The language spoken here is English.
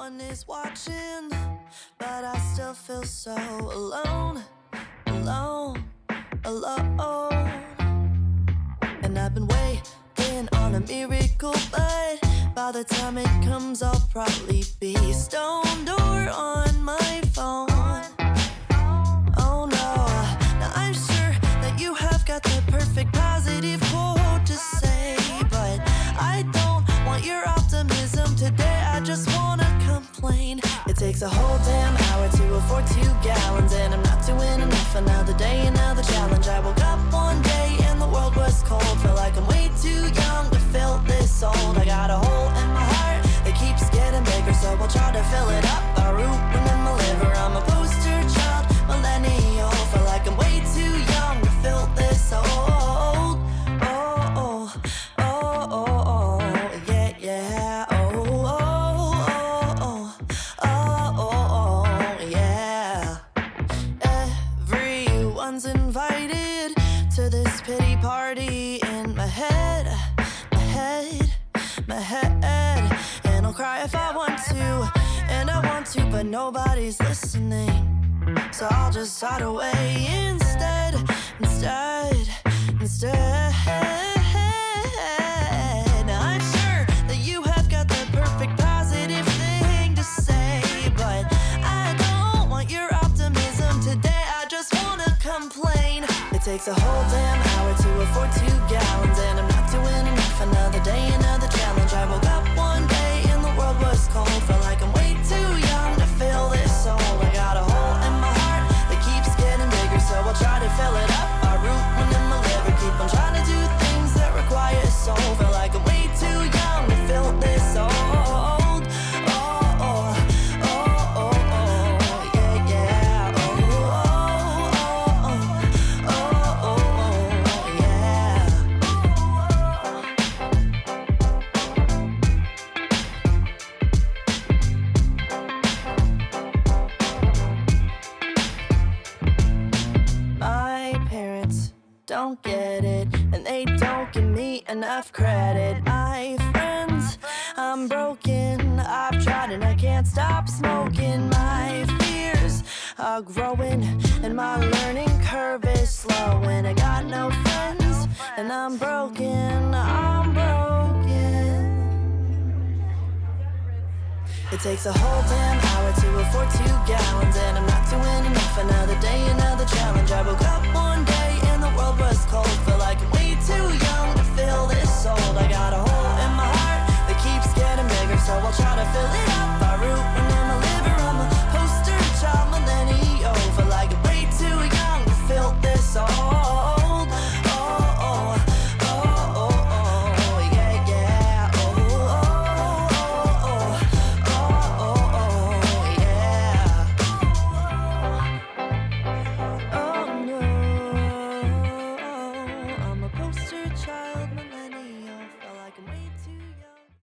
one is watching, but I still feel so alone, alone, alone. And I've been waiting on a miracle, but by the time it comes, I'll probably be stoned or on my phone. Oh no, now I'm sure that you have got the perfect positive quote to say, but I don't want your optimism today. I just wanna complain. It takes a whole damn hour to afford 2 gallons, and I'm not doing enough. Another day, another challenge. I woke up one day and the world was cold. Feel like I'm way too young to feel this old. I got a hole in my heart that keeps getting bigger, so I'll try to fill it up by rooting in my liver. I'm a poster this pity party in my head, my head, my head. And I'll cry if I want to, and I want to, but nobody's listening. So I'll just hide away instead. I'm sure that you have got the perfect positive thing to say, but I don't want your optimism today. I just wanna complain. It takes a whole damn hour to afford 2 gallons, and I'm not doing enough. Another day, another challenge. I woke up one day and the world was cold. Felt like I'm way too young to fill this hole. I got a hole in my heart that keeps getting bigger, so I'll try to fill it up. I root one in my liver. Keep on trying to do things that require a soul. Feel like I'm way too young to fill this old. Don't get it, and they don't give me enough credit. My friends, I'm broken. I've tried and I can't stop smoking. My fears are growing, and my learning curve is slowing. I got no friends, and I'm broken. I'm broken. It takes a whole damn hour to afford 2 gallons, and I'm not doing enough. Another day, another challenge. I woke up one day and the world was cold. Feel like I'm way too young to fill this old. I got a hole in my heart that keeps getting bigger, so I'll try to fill it up.